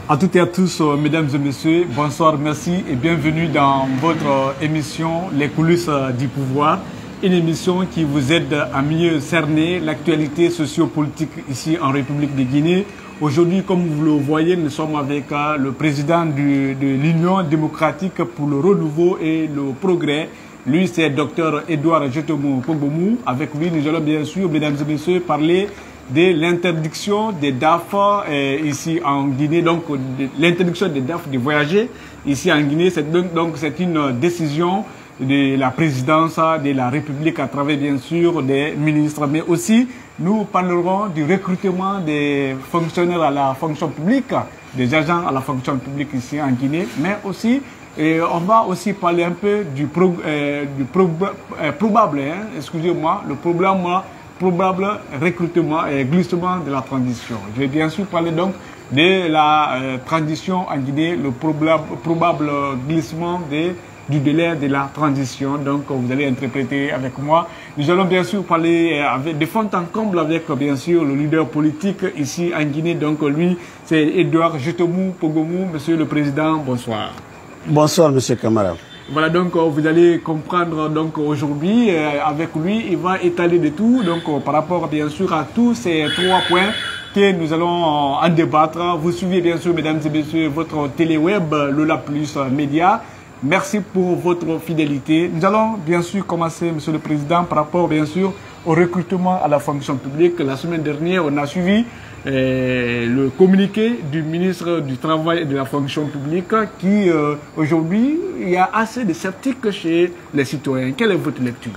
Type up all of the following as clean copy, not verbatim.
À toutes et à tous, mesdames et messieurs, bonsoir, merci et bienvenue dans votre émission Les coulisses du pouvoir, une émission qui vous aide à mieux cerner l'actualité sociopolitique ici en République de Guinée. Aujourd'hui, comme vous le voyez, nous sommes avec le président de l'Union démocratique pour le renouveau et le progrès. Lui, c'est Dr Edouard Jotomou Pogomou. Avec lui, nous allons bien sûr, mesdames et messieurs, parler de l'interdiction des DAF ici en Guinée, donc l'interdiction des DAF de voyager ici en Guinée. Donc c'est une décision de la présidence de la République à travers bien sûr des ministres, mais aussi nous parlerons du recrutement des fonctionnaires à la fonction publique, des agents à la fonction publique ici en Guinée, mais aussi on va aussi parler un peu du probable, excusez-moi, le problème probable recrutement et glissement de la transition. Je vais bien sûr parler donc de la transition en Guinée, le probable glissement du délai de la transition. Donc vous allez interpréter avec moi. Nous allons bien sûr parler de fond en comble avec bien sûr le leader politique ici en Guinée. Donc lui, c'est Edouard Jotomou Pogomou. Monsieur le Président, bonsoir. Bonsoir, Monsieur Camara. Voilà, donc vous allez comprendre donc aujourd'hui avec lui, il va étaler de tout, donc par rapport bien sûr à tous ces trois points que nous allons en débattre. Vous suivez bien sûr, mesdames et messieurs, votre téléweb Lola Plus Média. Merci pour votre fidélité. Nous allons bien sûr commencer, Monsieur le Président, par rapport bien sûr au recrutement à la fonction publique. La semaine dernière, on a suivi le communiqué du ministre du Travail et de la fonction publique qui, aujourd'hui, il y a assez de sceptiques chez les citoyens. Quelle est votre lecture?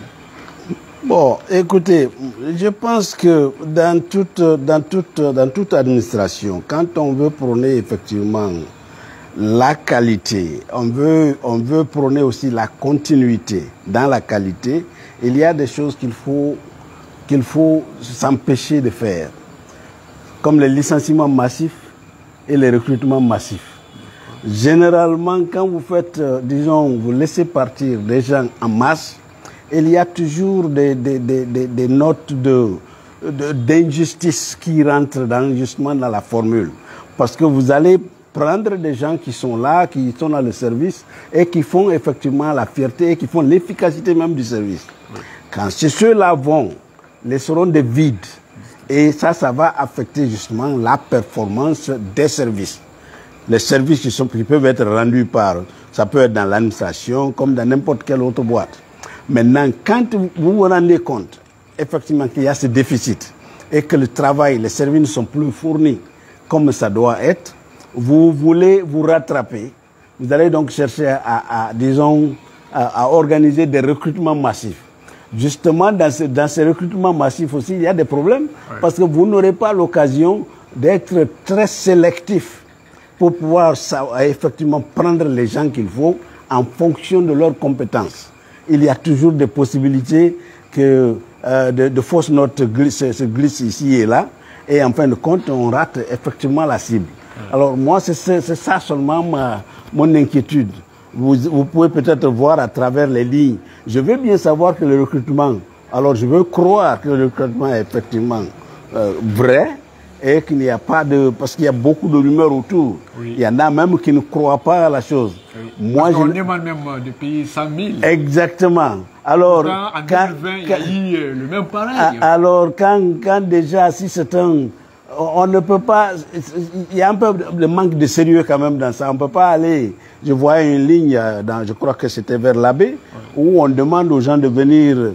Bon, écoutez, je pense que dans toute administration, quand on veut prôner effectivement la qualité, on veut prôner aussi la continuité dans la qualité, il y a des choses qu'il faut s'empêcher de faire, comme les licenciements massifs et les recrutements massifs. Généralement, quand vous faites, disons, vous laissez partir des gens en masse, il y a toujours des notes d'injustice qui rentrent justement dans la formule. Parce que vous allez prendre des gens qui sont là, qui sont dans le service et qui font effectivement la fierté et qui font l'efficacité même du service. Quand ceux-là vont, laisseront des vides. Et ça va affecter justement la performance des services. Les services qui peuvent être rendus ça peut être dans l'administration comme dans n'importe quelle autre boîte. Maintenant, quand vous vous rendez compte, effectivement, qu'il y a ce déficit et que le travail, les services ne sont plus fournis comme ça doit être, vous voulez vous rattraper. Vous allez donc chercher à organiser des recrutements massifs. Justement, dans ces recrutements massifs aussi, il y a des problèmes parce que vous n'aurez pas l'occasion d'être très sélectif pour pouvoir effectivement prendre les gens qu'il faut en fonction de leurs compétences. Il y a toujours des possibilités que de fausses notes se glissent ici et là et en fin de compte, on rate effectivement la cible. Alors moi, c'est ça seulement mon inquiétude. Vous pouvez peut-être voir à travers les lignes. Je veux bien savoir que le recrutement, alors je veux croire que le recrutement est effectivement vrai et qu'il n'y a pas parce qu'il y a beaucoup de rumeurs autour. Oui. Il y en a même qui ne croient pas à la chose. Oui. Moi, on demande même de payer 100 000. Exactement. Alors, en 2020, il y a eu le même pareil. Alors, quand déjà, si c'est on ne peut pas, il y a un peu de manque de sérieux quand même dans ça. On ne peut pas aller, je voyais une ligne, je crois que c'était vers l'abbé, où on demande aux gens de venir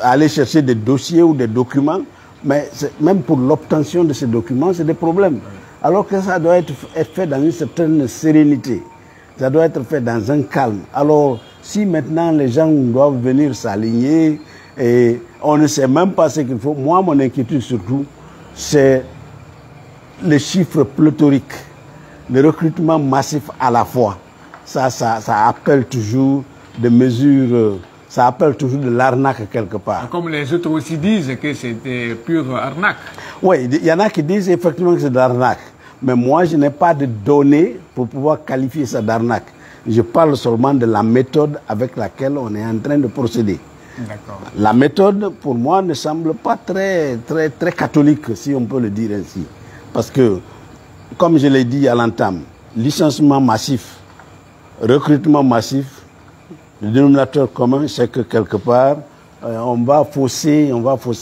aller chercher des dossiers ou des documents, mais même pour l'obtention de ces documents, c'est des problèmes. Alors que ça doit être fait dans une certaine sérénité, ça doit être fait dans un calme. Alors, si maintenant les gens doivent venir s'aligner et on ne sait même pas ce qu'il faut, moi, mon inquiétude surtout, c'est les chiffres pléthoriques, le recrutement massif à la fois. Ça appelle toujours des mesures, ça appelle toujours de l'arnaque quelque part. Comme les autres aussi disent que c'était pure arnaque. Oui, il y en a qui disent effectivement que c'est de l'arnaque. Mais moi, je n'ai pas de données pour pouvoir qualifier ça d'arnaque. Je parle seulement de la méthode avec laquelle on est en train de procéder. La méthode, pour moi, ne semble pas très catholique, si on peut le dire ainsi. Parce que comme je l'ai dit à l'entame, licenciement massif, recrutement massif, le dénominateur commun, c'est que quelque part, on va fausser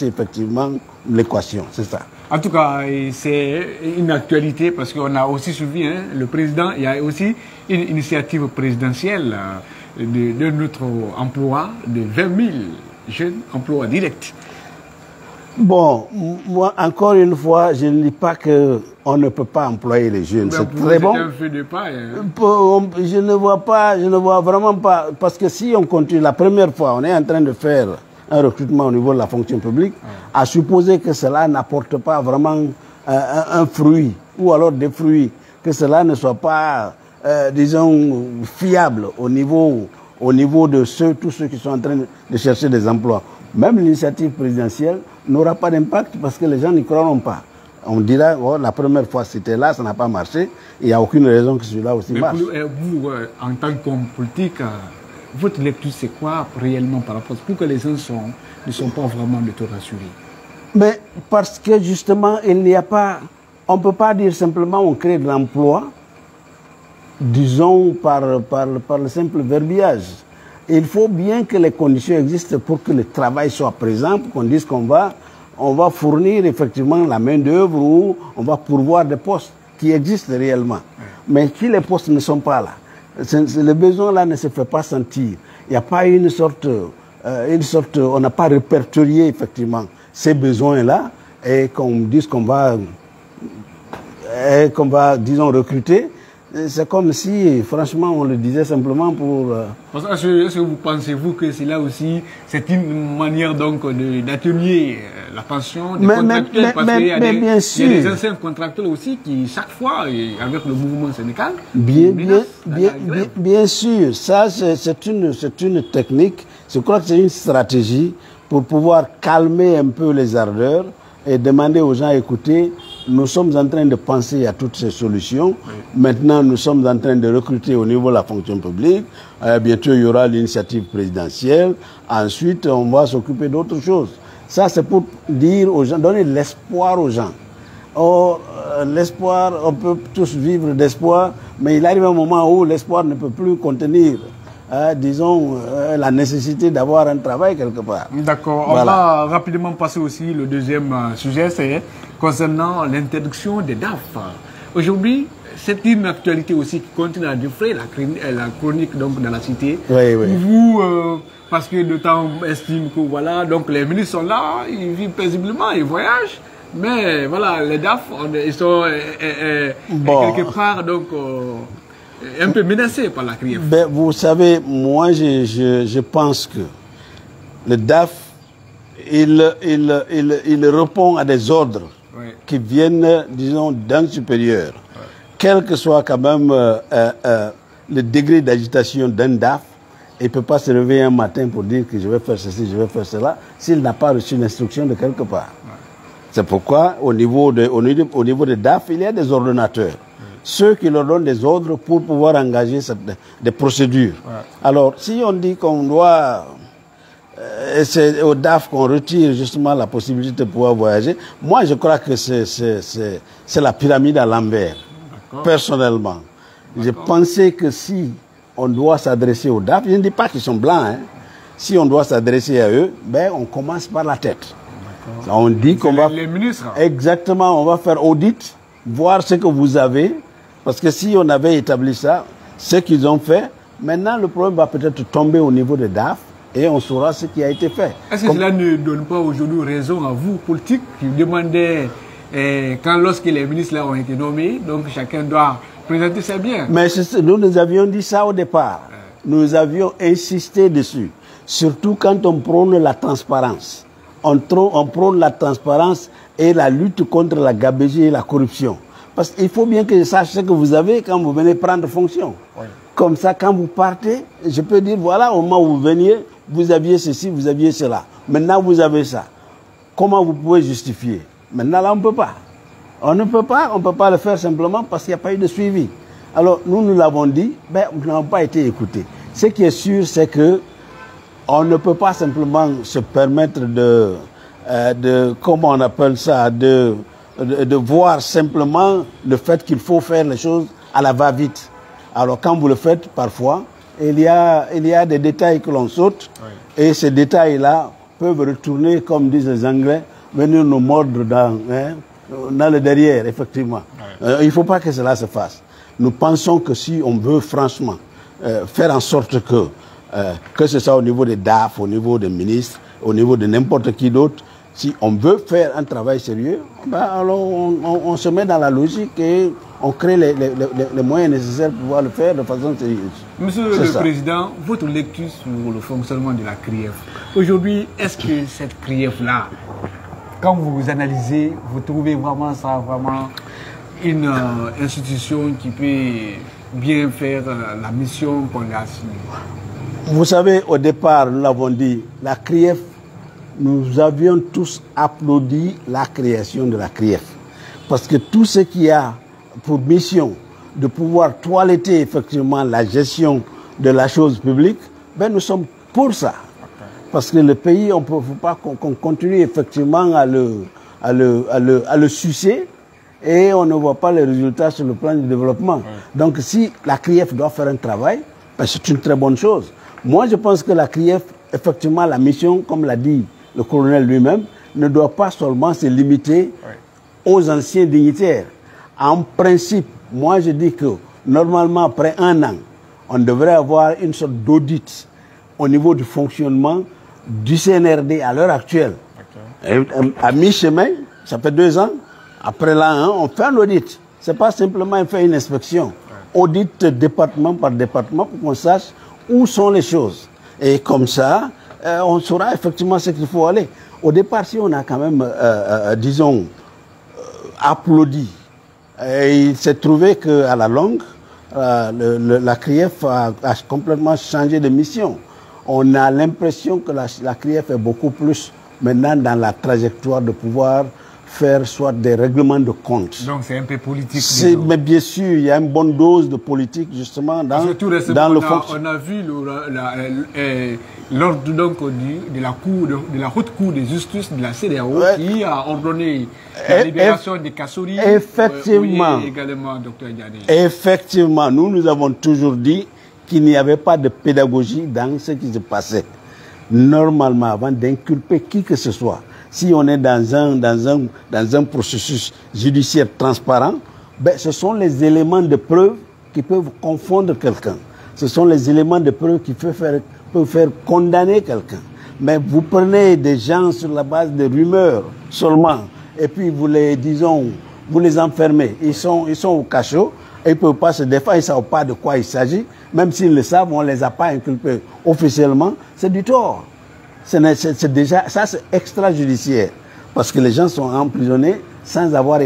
effectivement l'équation, c'est ça. En tout cas, c'est une actualité parce qu'on a aussi suivi, hein, le président, il y a aussi une initiative présidentielle de notre emploi de 20 000 jeunes emplois directs. Bon, moi, encore une fois, je ne dis pas qu'on ne peut pas employer les jeunes. C'est très bon. Un feu de paille, hein. Je ne vois vraiment pas, parce que si on continue, la première fois, on est en train de faire un recrutement au niveau de la fonction publique, à supposer que cela n'apporte pas vraiment un fruit, ou alors des fruits, que cela ne soit pas, disons, fiable au niveau de tous ceux qui sont en train de chercher des emplois. Même l'initiative présidentielle n'aura pas d'impact parce que les gens n'y croiront pas. On dira, oh, la première fois c'était là, ça n'a pas marché, il n'y a aucune raison que celui-là aussi marche. Mais vous, en tant qu'homme politique, votre lecture c'est quoi réellement par rapport à ce que les gens ne sont pas vraiment de tout rassurés? Mais parce que justement, il n'y a pas, on ne peut pas dire simplement on crée de l'emploi, disons par le simple verbiage. Il faut bien que les conditions existent pour que le travail soit présent, pour qu'on dise qu'on va fournir effectivement la main-d'œuvre ou on va pourvoir des postes qui existent réellement. Mais si les postes ne sont pas là, le besoin-là ne se fait pas sentir. Il n'y a pas une sorte, on n'a pas répertorié effectivement ces besoins-là et qu'on dise qu'on va, disons, recruter. C'est comme si, franchement, on le disait simplement pour... Est-ce que vous pensez-vous que c'est là aussi, c'est une manière donc d'atténuer la pension des contractuels? Parce qu'il y a des anciens contractuels aussi qui, chaque fois, avec le mouvement syndical... Bien sûr, ça c'est une technique, je crois que c'est une stratégie pour pouvoir calmer un peu les ardeurs et demander aux gens, écoutez, nous sommes en train de penser à toutes ces solutions. Oui. Maintenant, nous sommes en train de recruter au niveau de la fonction publique. Bientôt, il y aura l'initiative présidentielle. Ensuite, on va s'occuper d'autres choses. Ça, c'est pour dire aux gens, donner de l'espoir aux gens. Or, l'espoir, on peut tous vivre d'espoir, mais il arrive un moment où l'espoir ne peut plus contenir, disons, la nécessité d'avoir un travail quelque part. D'accord. Voilà. On va rapidement passer aussi le deuxième sujet, c'est concernant l'interdiction des DAF. Aujourd'hui, c'est une actualité aussi qui continue à défrayer la chronique donc, dans la cité. Oui, oui. Vous, parce que le temps estime que voilà, donc les ministres sont là, ils vivent paisiblement, ils voyagent. Mais voilà, les DAF, ils sont quelque part donc, un peu menacés par la crise. Ben, vous savez, moi je pense que le DAF, il répond à des ordres qui viennent, disons, d'un supérieur. Quel que soit quand même le degré d'agitation d'un DAF, il ne peut pas se réveiller un matin pour dire que je vais faire ceci, je vais faire cela, s'il n'a pas reçu l'instruction de quelque part. C'est pourquoi, au niveau des DAF, il y a des ordonnateurs. Ceux qui leur donnent des ordres pour pouvoir engager des procédures. Alors, si on dit qu'on doit... c'est au DAF qu'on retire justement la possibilité de pouvoir voyager, moi je crois que c'est la pyramide à l'envers. Personnellement. Je pensais que si on doit s'adresser au DAF, je ne dis pas qu'ils sont blancs, hein. Si on doit s'adresser à eux, ben on commence par la tête. On dit qu'on va... Les ministres. Exactement, on va faire audit, voir ce que vous avez, parce que si on avait établi ça, ce qu'ils ont fait, maintenant le problème va peut-être tomber au niveau des DAF et on saura ce qui a été fait. Est-ce que cela ne donne pas aujourd'hui raison à vous, politiques, qui demandez, lorsque les ministres là ont été nommés, donc chacun doit présenter ses biens? Mais nous avions dit ça au départ. Nous avions insisté dessus. Surtout quand on prône la transparence. On prône la transparence et la lutte contre la gabegie et la corruption. Parce qu'il faut bien que je sache ce que vous avez quand vous venez prendre fonction. Oui. Comme ça, quand vous partez, je peux dire, voilà, au moment où vous veniez, vous aviez ceci, vous aviez cela. Maintenant, vous avez ça. Comment vous pouvez justifier? Maintenant, là, on ne peut pas. On ne peut pas, on ne peut pas le faire simplement parce qu'il n'y a pas eu de suivi. Alors, nous l'avons dit, ben, nous n'avons pas été écoutés. Ce qui est sûr, c'est que on ne peut pas simplement se permettre comment on appelle ça, de voir simplement le fait qu'il faut faire les choses à la va-vite. Alors quand vous le faites, parfois, il y a des détails que l'on saute, et ces détails-là peuvent retourner, comme disent les Anglais, venir nous mordre dans le derrière, effectivement. Il ne faut pas que cela se fasse. Nous pensons que si on veut franchement faire en sorte que ce soit au niveau des DAF, au niveau des ministres, au niveau de n'importe qui d'autre, si on veut faire un travail sérieux, ben alors on se met dans la logique et on crée les moyens nécessaires pour pouvoir le faire de façon sérieuse. Monsieur le Président, votre lecture sur le fonctionnement de la CRIEF. Aujourd'hui, est-ce que cette CRIEF-là, quand vous analysez, vous trouvez vraiment ça, vraiment une institution qui peut bien faire la mission qu'on a assignée? Vous savez, au départ, nous l'avons dit, la CRIEF, nous avions tous applaudi la création de la CRIEF. Parce que tout ce qui a pour mission de pouvoir toiletter effectivement la gestion de la chose publique, ben nous sommes pour ça. Parce que le pays, on ne peut pas qu'on continue effectivement à le sucer et on ne voit pas les résultats sur le plan du développement. Donc si la CRIEF doit faire un travail, ben c'est une très bonne chose. Moi, je pense que la CRIEF, effectivement, la mission, comme l'a dit le colonel lui-même, ne doit pas seulement se limiter aux anciens dignitaires. En principe, moi je dis que normalement, après un an, on devrait avoir une sorte d'audit au niveau du fonctionnement du CNRD à l'heure actuelle. À mi-chemin, ça fait 2 ans, après l'an 1, on fait un audit. Ce n'est pas simplement faire une inspection. Audit département par département pour qu'on sache où sont les choses. Et comme ça, on saura effectivement ce qu'il faut aller. Au départ, si on a quand même, disons, applaudi, et il s'est trouvé qu'à la longue, la CRIEF a complètement changé de mission. On a l'impression que la CRIEF est beaucoup plus maintenant dans la trajectoire de pouvoir faire soit des règlements de compte. Donc c'est un peu politique. Mais bien sûr, il y a une bonne dose de politique justement dans le fonctionnement. On a vu l'ordre de la haute cour de justice de la CEDEAO qui a ordonné la libération des Kassory. Effectivement. Également, Dr Diané. Effectivement, nous avons toujours dit qu'il n'y avait pas de pédagogie dans ce qui se passait. Normalement, avant d'inculper qui que ce soit, si on est dans un processus judiciaire transparent, ben, ce sont les éléments de preuve qui peuvent confondre quelqu'un. Ce sont les éléments de preuve qui peuvent faire condamner quelqu'un. Mais vous prenez des gens sur la base de rumeurs seulement, et puis vous les enfermez. Ils sont au cachot, et ils ne peuvent pas se défendre, ils ne savent pas de quoi il s'agit. Même s'ils le savent, on ne les a pas inculpés officiellement. C'est du tort. C'est déjà, ça c'est extrajudiciaire, parce que les gens sont emprisonnés sans avoir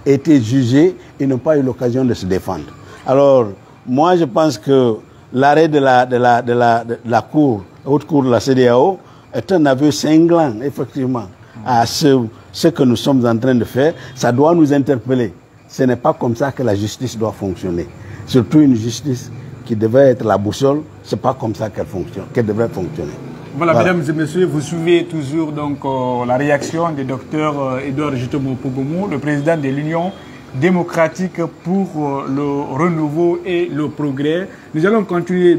été jugés et n'ont pas eu l'occasion de se défendre. Alors, moi je pense que l'arrêt de la cour, haute cour de la CEDEAO est un aveu cinglant, effectivement, à ce que nous sommes en train de faire. Ça doit nous interpeller. Ce n'est pas comme ça que la justice doit fonctionner. Surtout une justice qui devait être la boussole, ce n'est pas comme ça qu'elle devrait fonctionner. Voilà, mesdames et messieurs, vous suivez toujours donc la réaction du docteur Edouard Jitomo Pogomou, le président de l'Union démocratique pour le renouveau et le progrès. Nous allons continuer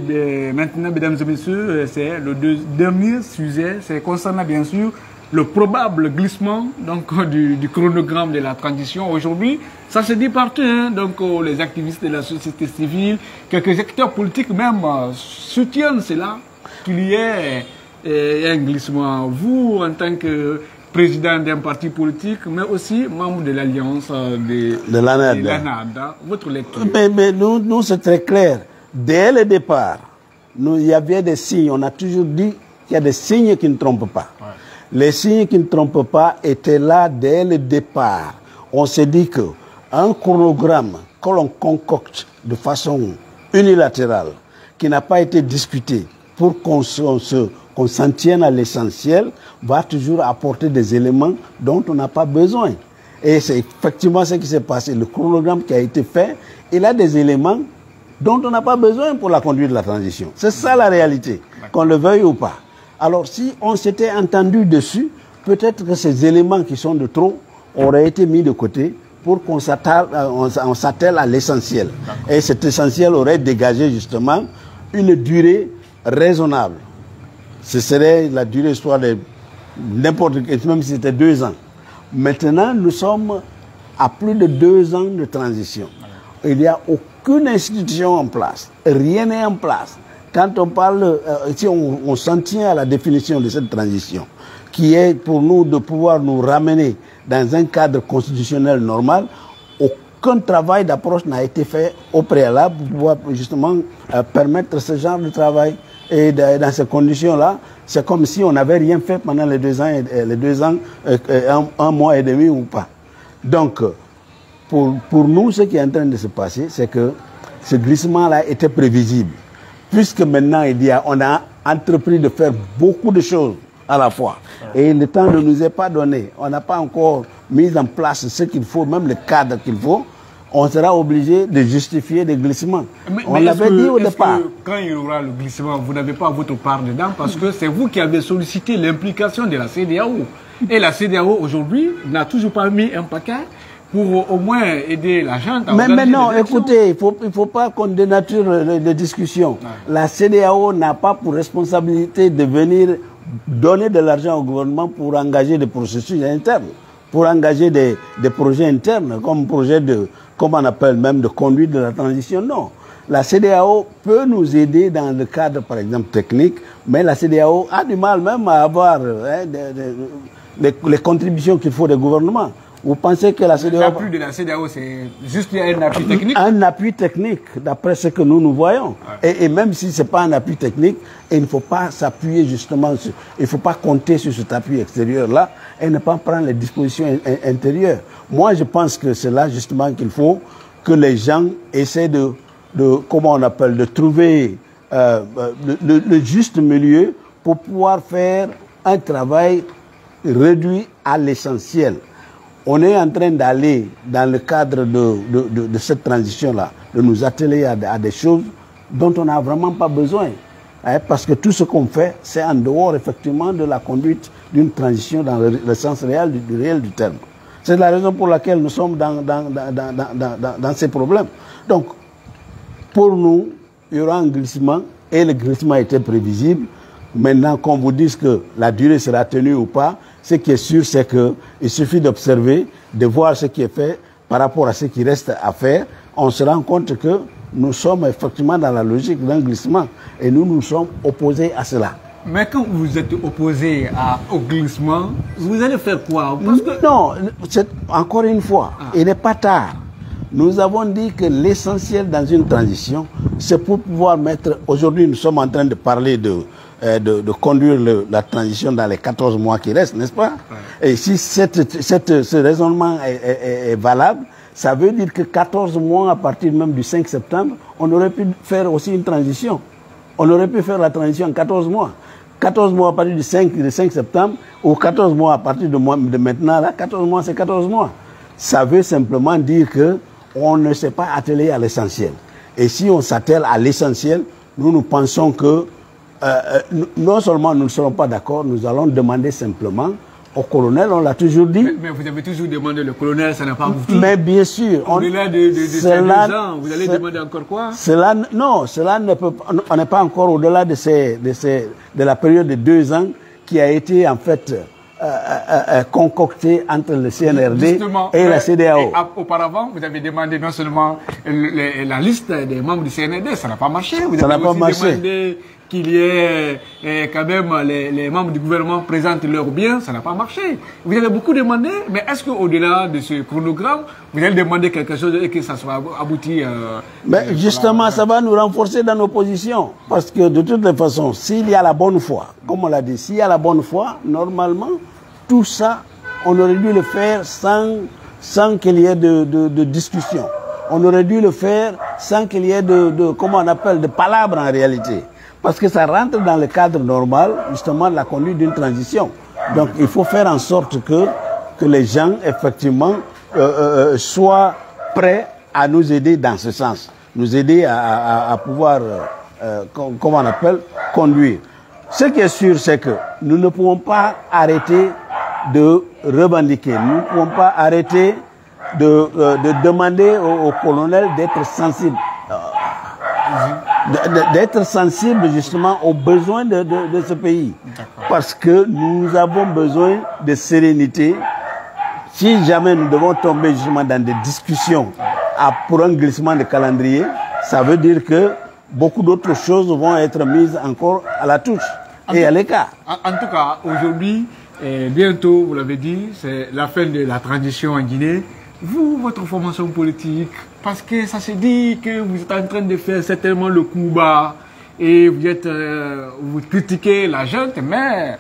maintenant, mesdames et messieurs, c'est le dernier sujet, c'est concernant bien sûr le probable glissement donc, du chronogramme de la transition. Aujourd'hui, ça se dit partout, hein, donc les activistes de la société civile, quelques acteurs politiques même soutiennent cela, qu'il y ait un glissement. Vous, en tant que président d'un parti politique, mais aussi membre de l'alliance de l'ANAD, votre lecture? Mais nous c'est très clair. Dès le départ, il y avait des signes. On a toujours dit qu'il y a des signes qui ne trompent pas. Ouais. Les signes qui ne trompent pas étaient là dès le départ. On s'est dit qu'un chronogramme que l'on concocte de façon unilatérale, qui n'a pas été discuté pour qu'on s'en tienne à l'essentiel, va toujours apporter des éléments dont on n'a pas besoin. Et c'est effectivement ce qui s'est passé. Le chronogramme qui a été fait, il a des éléments dont on n'a pas besoin pour la conduite de la transition. C'est ça la réalité, qu'on le veuille ou pas. Alors si on s'était entendu dessus, peut-être que ces éléments qui sont de trop, aurait été mis de côté pour qu'on s'attelle à l'essentiel. Et cet essentiel aurait dégagé justement une durée raisonnable. Ce serait la durée soit de n'importe quel, même si c'était 2 ans. Maintenant, nous sommes à plus de 2 ans de transition. Il n'y a aucune institution en place. Rien n'est en place. Quand on parle, si on s'en tient à la définition de cette transition, qui est pour nous de pouvoir nous ramener dans un cadre constitutionnel normal, aucun travail d'approche n'a été fait au préalable pour pouvoir justement permettre ce genre de travail. Et dans ces conditions-là, c'est comme si on n'avait rien fait pendant les 2 ans, un mois et demi ou pas. Donc, pour nous, ce qui est en train de se passer, c'est que ce glissement-là était prévisible. Puisque maintenant, on a entrepris de faire beaucoup de choses à la fois. Et le temps ne nous est pas donné. On n'a pas encore mis en place ce qu'il faut, même le cadre qu'il faut. On sera obligé de justifier des glissements. On l'avait dit au départ. Quand il y aura le glissement, vous n'avez pas votre part dedans parce que c'est vous qui avez sollicité l'implication de la CEDEAO. Et la CEDEAO, aujourd'hui, n'a toujours pas mis un paquet pour au moins aider la gente à mais non, écoutez, il faut pas qu'on dénature les discussions. La CEDEAO n'a pas pour responsabilité de venir donner de l'argent au gouvernement pour engager des processus internes, pour engager des projets internes, comme projet comme on appelle même de conduite de la transition. Non. La CEDEAO peut nous aider dans le cadre, par exemple, technique, mais la CEDEAO a du mal même à avoir les contributions qu'il faut des gouvernements. Vous pensez que la CEDEAO... L'appui de la CEDEAO, c'est juste un appui technique? Un appui technique, d'après ce que nous voyons. Ouais. Et même si ce n'est pas un appui technique, il ne faut pas s'appuyer justement sur... Il ne faut pas compter sur cet appui extérieur-là et ne pas prendre les dispositions intérieures. Moi, je pense que c'est là justement qu'il faut que les gens essaient de comment on appelle, de trouver le juste milieu pour pouvoir faire un travail réduit à l'essentiel. On est en train d'aller dans le cadre de cette transition-là, de nous atteler à des choses dont on n'a vraiment pas besoin. Parce que tout ce qu'on fait, c'est en dehors effectivement de la conduite d'une transition dans le sens réel du terme. C'est la raison pour laquelle nous sommes dans ces problèmes. Donc, pour nous, il y aura un glissement et le glissement était prévisible. Maintenant, qu'on vous dise que la durée sera tenue ou pas, ce qui est sûr, c'est qu'il suffit d'observer, de voir ce qui est fait par rapport à ce qui reste à faire. On se rend compte que nous sommes effectivement dans la logique d'un glissement et nous sommes opposés à cela. Mais quand vous êtes opposé au glissement, vous allez faire quoi? Parce que... Non, encore une fois, il n'est pas tard. Nous avons dit que l'essentiel dans une transition, c'est pour pouvoir mettre... Aujourd'hui, nous sommes en train de parler de conduire la transition dans les 14 mois qui restent, n'est-ce pas? Ouais. Et si ce raisonnement est valable, ça veut dire que 14 mois à partir même du 5 septembre, on aurait pu faire aussi une transition. On aurait pu faire la transition en 14 mois. 14 mois à partir du 5 septembre, ou 14 mois à partir de maintenant, là, 14 mois, c'est 14 mois. Ça veut simplement dire qu'on ne s'est pas attelé à l'essentiel. Et si on s'attelle à l'essentiel, nous pensons que non seulement nous ne serons pas d'accord, nous allons demander simplement au colonel, on l'a toujours dit. Mais vous avez toujours demandé le colonel, ça n'a pas abouti. Mais bien sûr. Au-delà de ces 2 ans, vous allez demander encore quoi? Non, cela ne peut pas. On n'est pas encore au-delà de la période de 2 ans qui a été en fait concoctée entre le CNRD justement, et la CEDEAO. Auparavant, vous avez demandé non seulement la liste des membres du CNRD, ça n'a pas marché. Vous ça n'a pas marché. Demandé qu'il y ait quand même les membres du gouvernement présentent leurs biens, ça n'a pas marché. Vous avez beaucoup demandé, mais est-ce qu'au-delà de ce chronogramme, vous allez demander quelque chose et que ça soit abouti mais justement, ça va nous renforcer dans nos positions. Parce que de toute façon, s'il y a la bonne foi, comme on l'a dit, s'il y a la bonne foi, normalement, tout ça, on aurait dû le faire sans qu'il y ait de discussion. On aurait dû le faire sans qu'il y ait comment on appelle, de palabres en réalité. Parce que ça rentre dans le cadre normal, justement, de la conduite d'une transition. Donc, il faut faire en sorte que les gens, effectivement, soient prêts à nous aider dans ce sens. Nous aider à pouvoir, comment on appelle, conduire. Ce qui est sûr, c'est que nous ne pouvons pas arrêter de revendiquer. Nous ne pouvons pas arrêter de demander au colonel d'être sensible. D'être sensible justement aux besoins de ce pays. Parce que nous avons besoin de sérénité. Si jamais nous devons tomber justement dans des discussions pour un glissement de calendrier, ça veut dire que beaucoup d'autres choses vont être mises encore à la touche et à l'écart. En tout cas, aujourd'hui, bientôt, vous l'avez dit, c'est la fin de la transition en Guinée. Vous, votre formation politique, parce que ça se dit que vous êtes en train de faire certainement le coup bas et vous critiquez la junte, mais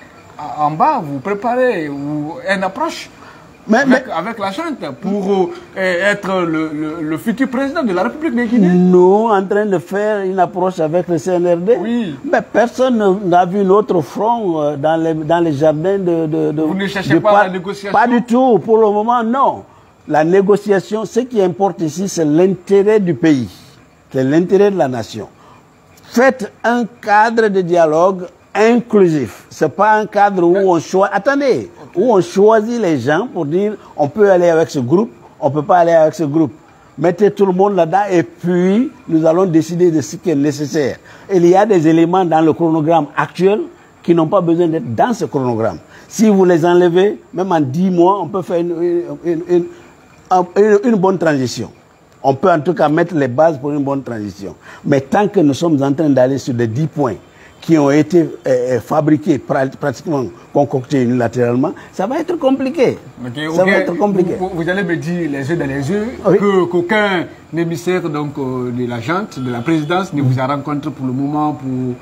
en bas, vous préparez une approche avec la junte pour être le futur président de la République de Guinée. Nous, en train de faire une approche avec le CNRD, oui. Mais personne n'a vu notre front dans les jardins de... Vous ne cherchez pas la négociation? Pas du tout, pour le moment, non. La négociation, ce qui importe ici, c'est l'intérêt du pays, c'est l'intérêt de la nation. Faites un cadre de dialogue inclusif. Ce n'est pas un cadre où on choisit... Attendez, où on choisit les gens pour dire on peut aller avec ce groupe, on ne peut pas aller avec ce groupe. Mettez tout le monde là-dedans et puis nous allons décider de ce qui est nécessaire. Il y a des éléments dans le chronogramme actuel qui n'ont pas besoin d'être dans ce chronogramme. Si vous les enlevez, même en 10 mois, on peut faire une bonne transition. On peut en tout cas mettre les bases pour une bonne transition. Mais tant que nous sommes en train d'aller sur des 10 points qui ont été fabriqués, pratiquement concoctés unilatéralement, ça va être compliqué. Ça va être compliqué. Vous allez me dire les yeux dans les yeux qu'aucun émissaire donc, de la junte, de la présidence, ne vous a rencontré pour le moment pour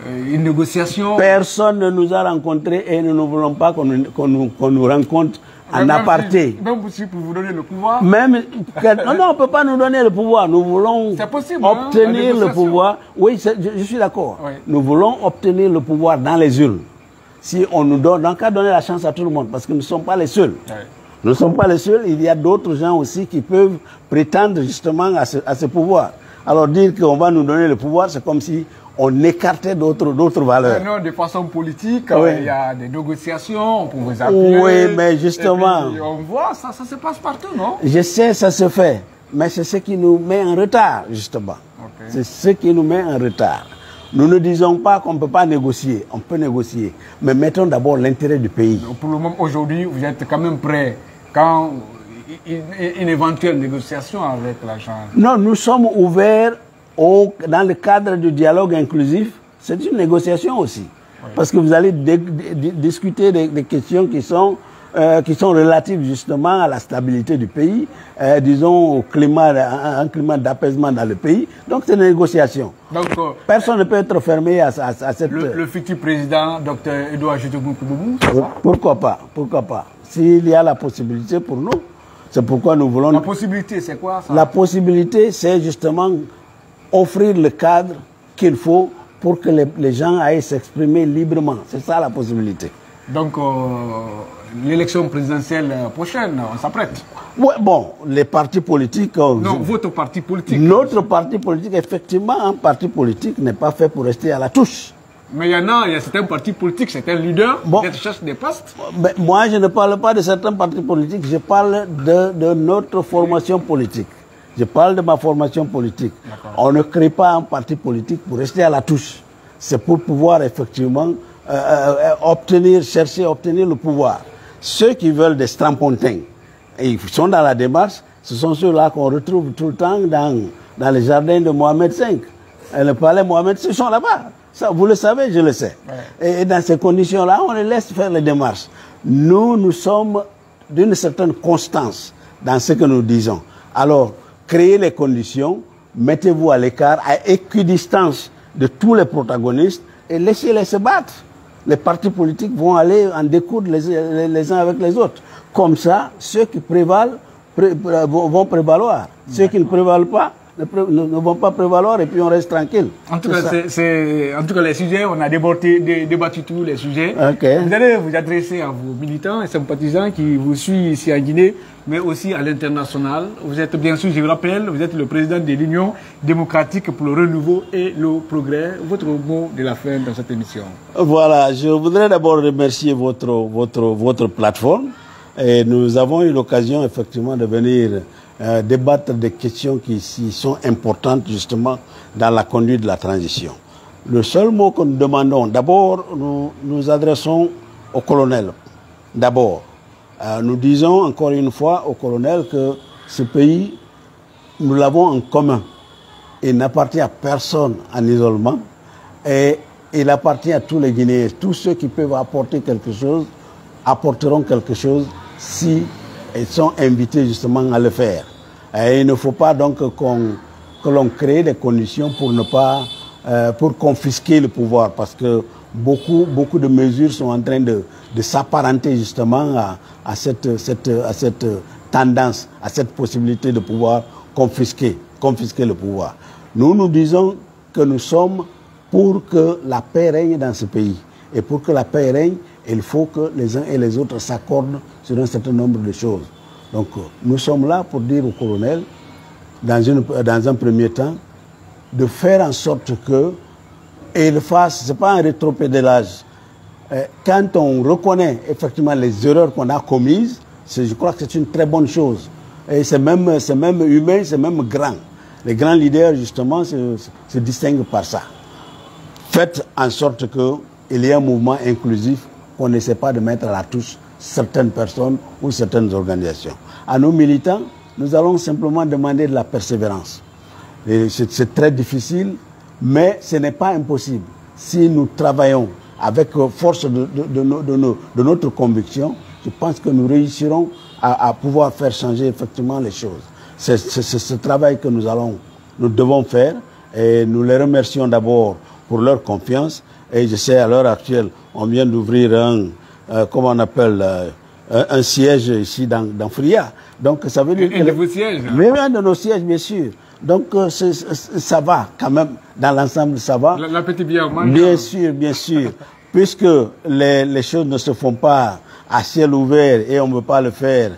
une négociation? Personne ne nous a rencontrés et nous ne voulons pas qu'on nous rencontre en aparté. Même si pour vous donner le pouvoir? Non, on ne peut pas nous donner le pouvoir. Nous voulons obtenir le pouvoir. Oui, je suis d'accord. Oui. Nous voulons obtenir le pouvoir dans les urnes. Si on nous donne, donc à donner la chance à tout le monde, parce que nous ne sommes pas les seuls. Oui. Nous ne sommes pas les seuls. Il y a d'autres gens aussi qui peuvent prétendre justement à ce pouvoir. Alors dire qu'on va nous donner le pouvoir, c'est comme si on écartait d'autres valeurs. Non, de façon politique, il y a des négociations pour vous appuyer. Oui, mais justement... Et puis on voit, ça se passe partout, non? Je sais, ça se fait. Mais c'est ce qui nous met en retard, justement. Okay. C'est ce qui nous met en retard. Nous ne disons pas qu'on ne peut pas négocier. On peut négocier. Mais mettons d'abord l'intérêt du pays. Pour le moment, aujourd'hui, vous êtes quand même prêt quand une éventuelle négociation avec la Chambre? Non, nous sommes ouverts dans le cadre du dialogue inclusif. C'est une négociation aussi. Oui. Parce que vous allez discuter des questions qui sont relatives justement à la stabilité du pays, disons au climat, un climat d'apaisement dans le pays. Donc c'est une négociation. Donc, personne ne peut être fermé à cette... Le futur président, Dr Edouard Jitougou Kouboubou, pourquoi pas? Pourquoi pas? S'il y a la possibilité pour nous, c'est pourquoi nous voulons... La possibilité, c'est quoi ça? La possibilité, c'est justement offrir le cadre qu'il faut pour que les gens aillent s'exprimer librement. C'est ça la possibilité. Donc, l'élection présidentielle prochaine, on s'apprête? Oui, bon, les partis politiques... non, votre parti politique. Notre parti politique, effectivement, un parti politique n'est pas fait pour rester à la touche. Mais il y a certains partis politiques, certains leaders qui cherchent des postes. Mais moi, je ne parle pas de certains partis politiques, je parle de notre formation politique. Je parle de ma formation politique. On ne crée pas un parti politique pour rester à la touche. C'est pour pouvoir effectivement chercher à obtenir le pouvoir. Ceux qui veulent des strapontins, et ils sont dans la démarche, ce sont ceux-là qu'on retrouve tout le temps dans les jardins de Mohamed V. Et le palais Mohamed V, ils sont là-bas. Ça, vous le savez, je le sais. Ouais. Et dans ces conditions-là, on les laisse faire les démarches. Nous sommes d'une certaine constance dans ce que nous disons. Alors, créez les conditions, mettez-vous à l'écart, à équidistance de tous les protagonistes et laissez-les se battre. Les partis politiques vont aller en découdre les uns avec les autres. Comme ça, ceux qui prévalent vont prévaloir. Ceux qui ne prévalent pas ne vont pas prévaloir et puis on reste tranquille. En tout cas, les sujets, on a débattu tous les sujets. Okay. Vous allez vous adresser à vos militants et sympathisants qui vous suivent ici en Guinée mais aussi à l'international. Vous êtes, bien sûr, je vous rappelle, vous êtes le président de l'Union démocratique pour le renouveau et le progrès. Votre mot de la fin dans cette émission. Voilà, je voudrais d'abord remercier votre plateforme. Et nous avons eu l'occasion, effectivement, de venir débattre des questions qui sont importantes, justement, dans la conduite de la transition. Le seul mot que nous demandons, d'abord, nous adressons au colonel. D'abord, nous disons encore une fois au colonel que ce pays, nous l'avons en commun. Il n'appartient à personne en isolement et il appartient à tous les Guinéens. Tous ceux qui peuvent apporter quelque chose, apporteront quelque chose si ils sont invités justement à le faire. Et il ne faut pas donc que l'on crée des conditions pour ne pas pour confisquer le pouvoir, parce que beaucoup de mesures sont en train de s'apparenter justement à cette tendance, à cette possibilité de pouvoir confisquer le pouvoir. Nous disons que nous sommes pour que la paix règne dans ce pays. Et pour que la paix règne, il faut que les uns et les autres s'accordent sur un certain nombre de choses. Donc nous sommes là pour dire au colonel, dans un premier temps, de faire en sorte qu'il fasse, ce n'est pas un rétropédalage. Quand on reconnaît effectivement les erreurs qu'on a commises, je crois que c'est une très bonne chose. Et c'est même humain, c'est même grand. Les grands leaders, justement, se distinguent par ça. Faites en sorte qu'il y ait un mouvement inclusif, qu'on n'essaie pas de mettre à la touche certaines personnes ou certaines organisations. À nos militants, nous allons simplement demander de la persévérance. C'est très difficile, mais ce n'est pas impossible. Si nous travaillons avec force de notre conviction, je pense que nous réussirons à pouvoir faire changer effectivement les choses. C'est ce travail que nous devons faire, et nous les remercions d'abord pour leur confiance. Et je sais, à l'heure actuelle, on vient d'ouvrir un siège ici dans Fria. Donc ça veut dire un de vos sièges? Mais un de nos sièges, bien sûr. Donc ça va quand même, dans l'ensemble ça va. La petite bière mange. Bien sûr. Puisque les choses ne se font pas à ciel ouvert et on ne veut pas le faire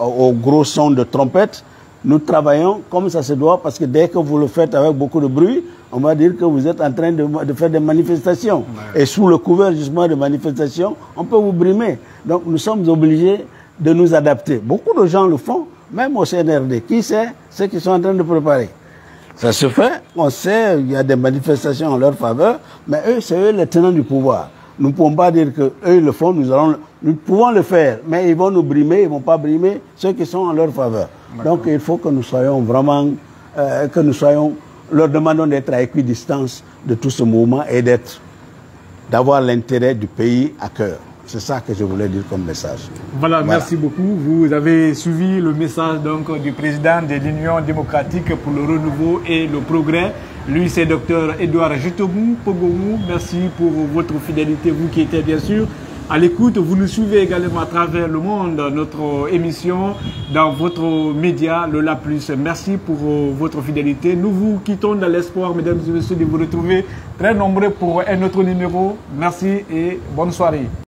au gros son de trompette, nous travaillons comme ça se doit, parce que dès que vous le faites avec beaucoup de bruit, on va dire que vous êtes en train de faire des manifestations. Ouais. Et sous le couvert justement de manifestations, on peut vous brimer. Donc nous sommes obligés de nous adapter. Beaucoup de gens le font, même au CNRD. Qui sait ceux qui sont en train de préparer? Ça se fait, on sait, il y a des manifestations en leur faveur, mais eux, c'est eux les tenants du pouvoir. Nous ne pouvons pas dire qu'eux le font, nous pouvons le faire, mais ils vont nous brimer, ils ne vont pas brimer ceux qui sont en leur faveur. Donc il faut que nous soyons vraiment, leur demandons d'être à équidistance de tout ce mouvement et d'avoir l'intérêt du pays à cœur. C'est ça que je voulais dire comme message. Voilà, merci beaucoup. Vous avez suivi le message donc du président de l'Union démocratique pour le renouveau et le progrès. Lui, c'est Dr Edouard Jitobou Pogomou. Merci pour votre fidélité, vous qui étiez bien sûr à l'écoute. Vous nous suivez également à travers le monde, notre émission dans votre média, le La Plus. Merci pour votre fidélité. Nous vous quittons dans l'espoir, mesdames et messieurs, de vous retrouver très nombreux pour un autre numéro. Merci et bonne soirée.